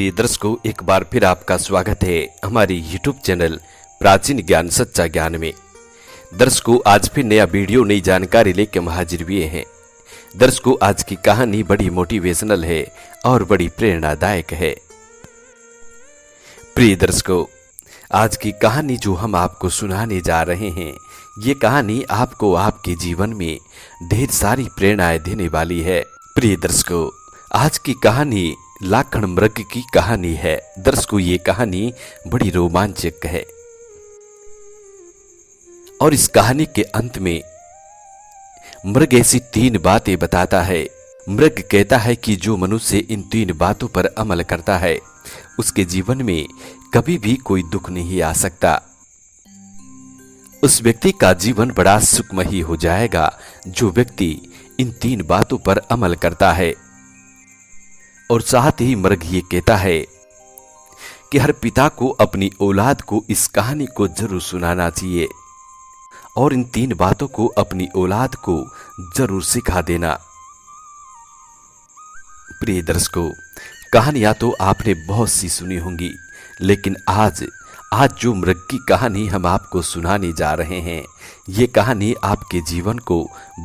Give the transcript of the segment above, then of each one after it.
प्रिय दर्शकों, एक बार फिर आपका स्वागत है हमारी यूट्यूब चैनल प्राचीन ज्ञान सच्चा ज्ञान में। दर्शकों, आज फिर नया वीडियो नई जानकारी लेकर हम हाजिर हुए हैं। दर्शकों, आज की कहानी बड़ी मोटिवेशनल है और बड़ी प्रेरणादायक है। प्रिय दर्शकों, आज की कहानी जो हम आपको सुनाने जा रहे हैं, ये कहानी आपको आपके जीवन में ढेर सारी प्रेरणाएं देने वाली है। प्रिय दर्शकों, आज की कहानी लाखन मृग की कहानी है। दर्शकों, ये कहानी बड़ी रोमांचक है और इस कहानी के अंत में मृग ऐसी 3 बातें बताता है। मृग कहता है कि जो मनुष्य इन 3 बातों पर अमल करता है, उसके जीवन में कभी भी कोई दुख नहीं आ सकता। उस व्यक्ति का जीवन बड़ा सुखमयी हो जाएगा जो व्यक्ति इन 3 बातों पर अमल करता है। और साथ ही मृग ये कहता है कि हर पिता को अपनी औलाद को इस कहानी को जरूर सुनाना चाहिए और इन 3 बातों को अपनी औलाद को जरूर सिखा देना। प्रिय दर्शकों, कहानियां तो आपने बहुत सी सुनी होंगी, लेकिन आज जो मृग की कहानी हम आपको सुनाने जा रहे हैं, ये कहानी आपके जीवन को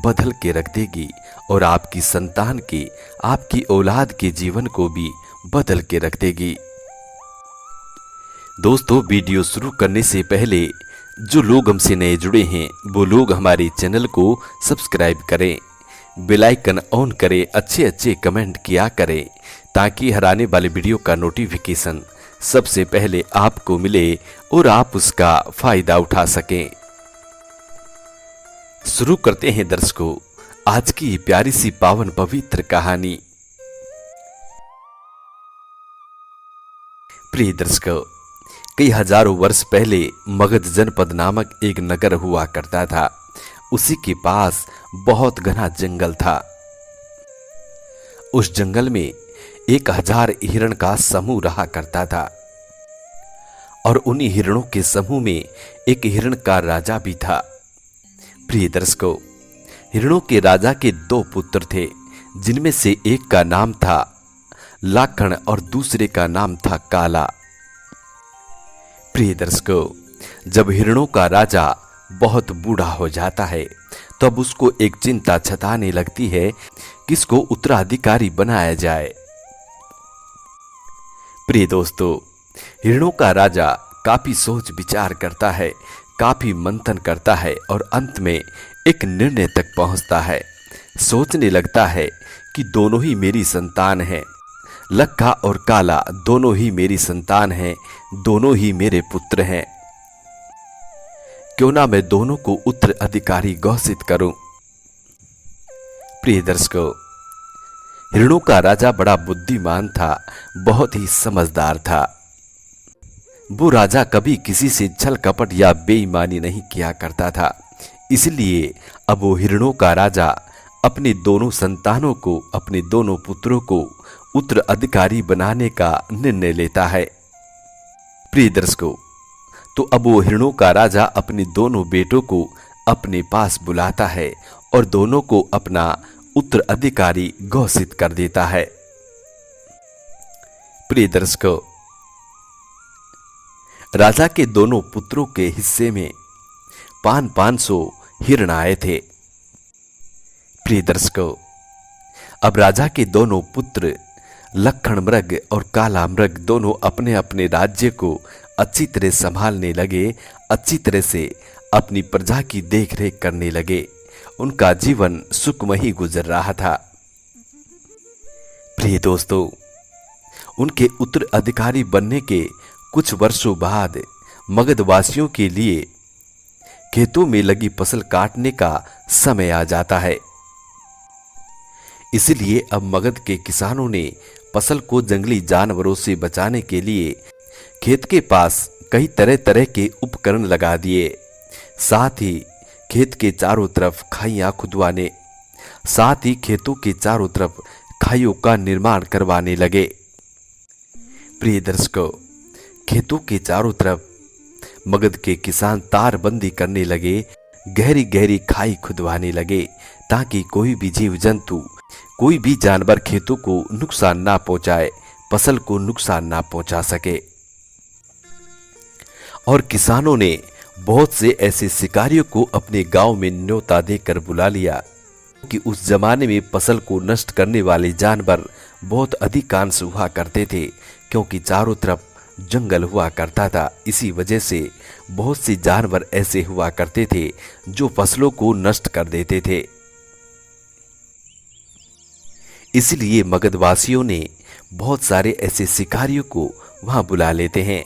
बदल के रख देगी और आपकी संतान के, आपकी औलाद के जीवन को भी बदल के रख देगी। दोस्तों, वीडियो शुरू करने से पहले जो लोग हमसे नए जुड़े हैं, वो लोग हमारे चैनल को सब्सक्राइब करें, बेल आइकन ऑन करें, अच्छे कमेंट किया करें ताकि हर आने वाले वीडियो का नोटिफिकेशन सबसे पहले आपको मिले और आप उसका फायदा उठा सकें। शुरू करते हैं दर्शकों आज की प्यारी सी पावन पवित्र कहानी। प्रिय दर्शकों, कई हजारों वर्ष पहले मगध जनपद नामक एक नगर हुआ करता था। उसी के पास बहुत घना जंगल था। उस जंगल में 1000 हिरण का समूह रहा करता था और उन्हीं हिरणों के समूह में एक हिरण का राजा भी था। प्रिय दर्शकों, हिरणों के राजा के 2 पुत्र थे, जिनमें से एक का नाम था लाखन और दूसरे का नाम था काला। प्रिय दर्शकों, जब हिरणों का राजा बहुत बूढ़ा हो जाता है, तब उसको एक चिंता सताने लगती है, किसको उत्तराधिकारी बनाया जाए। प्रिय दोस्तों, हिरणों का राजा काफी सोच विचार करता है, काफी मंथन करता है और अंत में एक निर्णय तक पहुंचता है। सोचने लगता है कि दोनों ही मेरी संतान हैं, लक्का और काला दोनों ही मेरी संतान हैं, दोनों ही मेरे पुत्र हैं। क्यों ना मैं दोनों को उत्तराधिकारी घोषित करूं। प्रिय दर्शकों, हिरणों का राजा बड़ा बुद्धिमान था, बहुत ही समझदार था। वो राजा कभी किसी से छल कपट या बेईमानी नहीं किया करता था। इसलिए अब वो हिरणों का राजा अपने दोनों संतानों को, अपने दोनों पुत्रों को उत्तराधिकारी बनाने का निर्णय लेता है। प्रिय दर्शकों, तो अब वो हिरणों का राजा अपने दोनों बेटों को अपने पास बुलाता है और दोनों को अपना उत्तराधिकारी घोषित कर देता है। प्रिय दर्शकों, राजा के दोनों पुत्रों के हिस्से में 500 हिरण आए थे। प्रिय दर्शकों, अब राजा के दोनों पुत्र लक्खन मृग और काला मृग दोनों अपने अपने राज्य को अच्छी तरह संभालने लगे, अच्छी तरह से अपनी प्रजा की देखरेख करने लगे। उनका जीवन सुखमयी गुजर रहा था। प्रिय दोस्तों, उनके उत्तराधिकारी बनने के कुछ वर्षों बाद मगधवासियों के लिए खेतों में लगी फसल काटने का समय आ जाता है। इसलिए अब मगध के किसानों ने फसल को जंगली जानवरों से बचाने के लिए खेत के पास कई तरह तरह के उपकरण लगा दिए। साथ ही खेत के चारों तरफ खाइयां खुदवाने, साथ ही खेतों के चारों तरफ खाइयों का निर्माण करवाने लगे। प्रिय दर्शकों, खेतों के चारों तरफ मगध के किसान तारबंदी करने लगे, गहरी गहरी खाई खुदवाने लगे ताकि कोई भी जीव जंतु, कोई भी जानवर खेतों को नुकसान ना पहुंचाए। फसल को नुकसान ना पहुंचा सके। और किसानों ने बहुत से ऐसे शिकारियों को अपने गांव में न्योता देकर बुला लिया कि उस जमाने में फसल को नष्ट करने वाले जानवर बहुत अधिकांश हुआ करते थे, क्योंकि चारों तरफ जंगल हुआ करता था। इसी वजह से बहुत से जानवर ऐसे हुआ करते थे जो फसलों को नष्ट कर देते थे। इसलिए मगधवासियों ने बहुत सारे ऐसे शिकारियों को वहां बुला लेते हैं।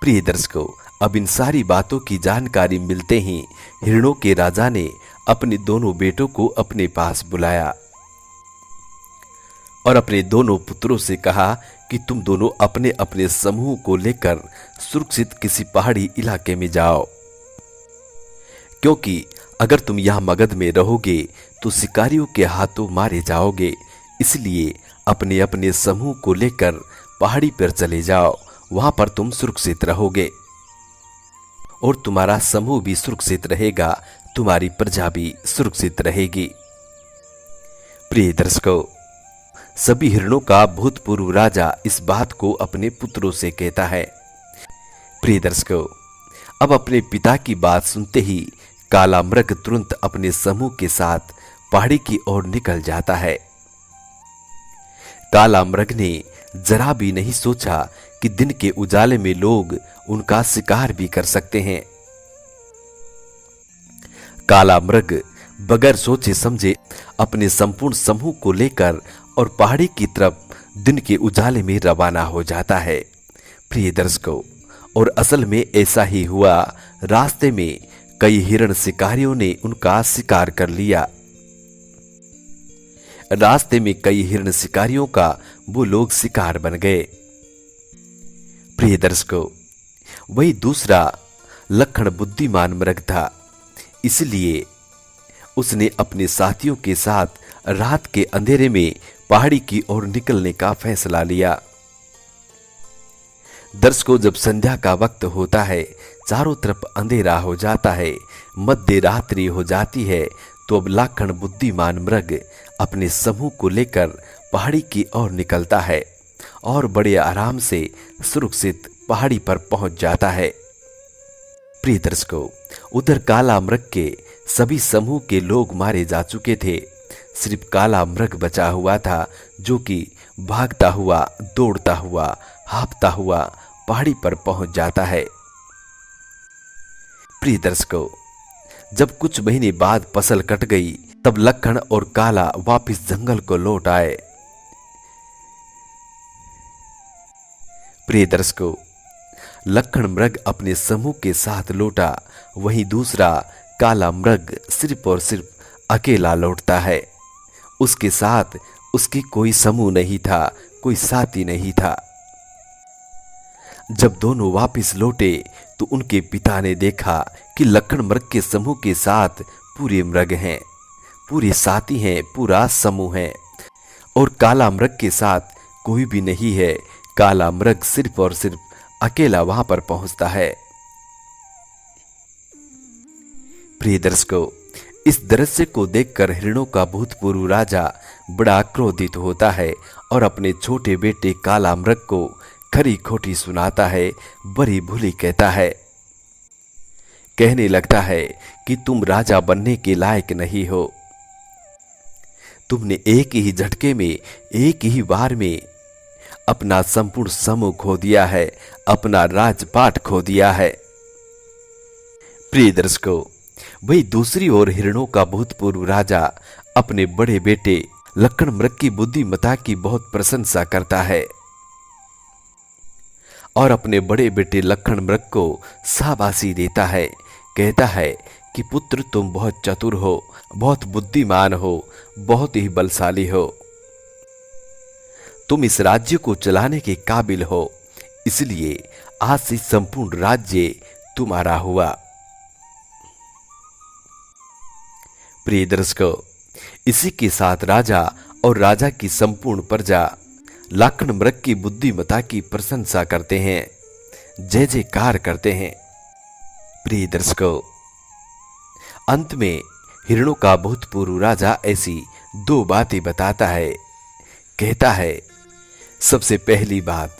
प्रिय दर्शकों, अब इन सारी बातों की जानकारी मिलते ही हिरणों के राजा ने अपने दोनों बेटों को अपने पास बुलाया और अपने दोनों पुत्रों से कहा कि तुम दोनों अपने अपने समूह को लेकर सुरक्षित किसी पहाड़ी इलाके में जाओ, क्योंकि अगर तुम यहां मगध में रहोगे तो शिकारियों के हाथों मारे जाओगे। इसलिए अपने अपने समूह को लेकर पहाड़ी पर चले जाओ, वहां पर तुम सुरक्षित रहोगे और तुम्हारा समूह भी सुरक्षित रहेगा, तुम्हारी प्रजा भी सुरक्षित रहेगी। प्रिय दर्शकों, सभी हिरणों का भूतपूर्व राजा इस बात को अपने पुत्रों से कहता है। प्रिय दर्शकों, अब अपने पिता की बात सुनते ही काला मृग तुरंत अपने समूह के साथ पहाड़ी की ओर निकल जाता है। काला मृग ने जरा भी नहीं सोचा कि दिन के उजाले में लोग उनका शिकार भी कर सकते हैं। काला मृग बगैर सोचे समझे अपने संपूर्ण समूह को लेकर और पहाड़ी की तरफ दिन के उजाले में रवाना हो जाता है। प्रिय दर्शकों, और असल में ऐसा ही हुआ। रास्ते में कई हिरण शिकारियों ने उनका शिकार कर लिया। रास्ते में कई हिरण शिकारियों का वो लोग शिकार बन गए। प्रिय दर्शकों, वही दूसरा लखन बुद्धिमान मृग था, इसलिए उसने अपने साथियों के साथ रात के अंधेरे में पहाड़ी की ओर निकलने का फैसला लिया। दर्शकों, जब संध्या का वक्त होता है, चारों तरफ अंधेरा हो जाता है, मध्य रात्रि हो जाती है, तो अब लाखन बुद्धिमान मृग अपने समूह को लेकर पहाड़ी की ओर निकलता है और बड़े आराम से सुरक्षित पहाड़ी पर पहुंच जाता है। प्रिय दर्शकों, उधर काला मृग के सभी समूह के लोग मारे जा चुके थे। सिर्फ काला मृग बचा हुआ था, जो कि भागता हुआ, दौड़ता हुआ, हाँफता हुआ पहाड़ी पर पहुंच जाता है। प्रिय दर्शकों, जब कुछ महीने बाद फसल कट गई, तब लखन और काला वापस जंगल को लौट आए। प्रिय दर्शकों, लखन मृग अपने समूह के साथ लौटा, वहीं दूसरा काला मृग सिर्फ और सिर्फ अकेला लौटता है। उसके साथ उसकी कोई समूह नहीं था, कोई साथी नहीं था। जब दोनों वापस लौटे तो उनके पिता ने देखा कि लखन मृग के समूह के साथ पूरे मृग हैं, पूरे साथी हैं, पूरा समूह है, और काला मृग के साथ कोई भी नहीं है। काला मृग सिर्फ और सिर्फ अकेला वहां पर पहुंचता है। प्रिय दर्शकों, इस दृश्य को देखकर हिरणों का भूतपूर्व राजा बड़ा क्रोधित होता है और अपने छोटे बेटे काला मृग को खरी खोटी सुनाता है, बड़ी भूली कहता है। कहने लगता है कि तुम राजा बनने के लायक नहीं हो। तुमने एक ही झटके में, एक ही बार में अपना संपूर्ण समूह खो दिया है, अपना राजपाट खो दिया है। प्रिय दर्शकों, वही दूसरी ओर हिरणों का भूतपूर्व राजा अपने बड़े बेटे लखन मृग की बुद्धिमत्ता की बहुत प्रशंसा करता है और अपने बड़े बेटे लखन मृग को शाबाशी देता है। कहता है कि पुत्र, तुम बहुत चतुर हो, बहुत बुद्धिमान हो, बहुत ही बलशाली हो, तुम इस राज्य को चलाने के काबिल हो, इसलिए आज से संपूर्ण राज्य तुम्हारा हुआ। प्रिय दर्शकों, इसी के साथ राजा और राजा की संपूर्ण प्रजा लखन मृग की बुद्धिमत्ता की प्रशंसा करते हैं, जय जयकार करते हैं। प्रिय दर्शकों, अंत में हिरणों का भूतपूर्व राजा ऐसी दो बातें बताता है। कहता है, सबसे पहली बात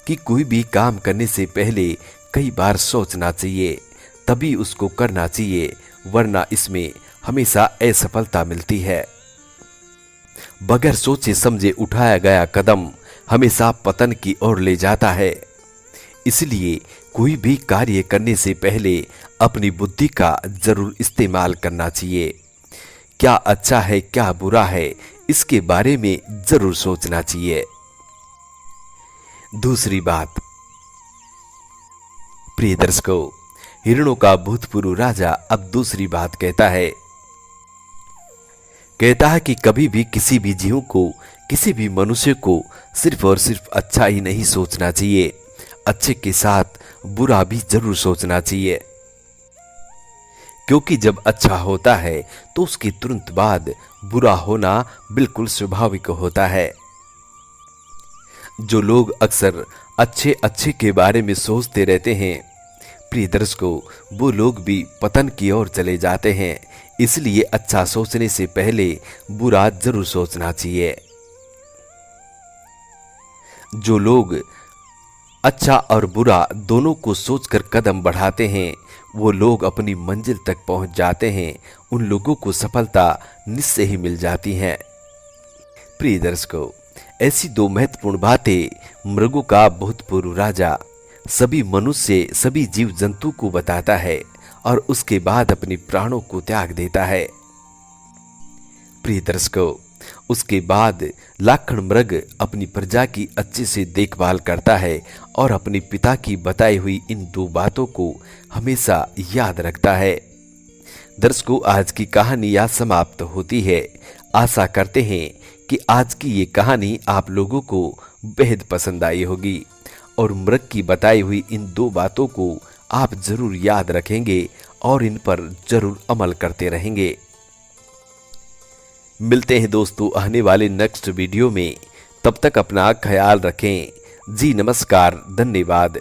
कि कोई भी काम करने से पहले कई बार सोचना चाहिए, तभी उसको करना चाहिए, वरना इसमें हमेशा असफलता मिलती है। बगैर सोचे समझे उठाया गया कदम हमेशा पतन की ओर ले जाता है। इसलिए कोई भी कार्य करने से पहले अपनी बुद्धि का जरूर इस्तेमाल करना चाहिए। क्या अच्छा है क्या बुरा है इसके बारे में जरूर सोचना चाहिए। दूसरी बात, प्रिय दर्शकों, हिरणों का भूतपूर्व राजा अब दूसरी बात कहता है कि कभी भी किसी भी जीव को, किसी भी मनुष्य को सिर्फ और सिर्फ अच्छा ही नहीं सोचना चाहिए, अच्छे के साथ बुरा भी जरूर सोचना चाहिए। क्योंकि जब अच्छा होता है तो उसके तुरंत बाद बुरा होना बिल्कुल स्वाभाविक होता है। जो लोग अक्सर अच्छे अच्छे के बारे में सोचते रहते हैं, प्रिय दर्शकों, वो लोग भी पतन की ओर चले जाते हैं। इसलिए अच्छा सोचने से पहले बुरा जरूर सोचना चाहिए। जो लोग अच्छा और बुरा दोनों को सोचकर कदम बढ़ाते हैं, वो लोग अपनी मंजिल तक पहुंच जाते हैं। उन लोगों को सफलता निश्चय ही मिल जाती है। प्रिय दर्शकों, ऐसी दो महत्वपूर्ण बातें मृगों का भूतपूर्व राजा सभी मनुष्य, सभी जीव जंतु को बताता है और उसके बाद अपने प्राणों को त्याग देता है। प्रिय दर्शकों, उसके बाद लाखन मृग अपनी प्रजा की अच्छे से देखभाल करता है और अपने पिता की बताई हुई इन दो बातों को हमेशा याद रखता है। दर्शकों, आज की कहानी यहाँ समाप्त होती है। आशा करते हैं कि आज की ये कहानी आप लोगों को बेहद पसंद आई होगी और मृग की बताई हुई इन दो बातों को आप जरूर याद रखेंगे और इन पर जरूर अमल करते रहेंगे। मिलते हैं दोस्तों आने वाले नेक्स्ट वीडियो में। तब तक अपना ख्याल रखें। जी नमस्कार, धन्यवाद।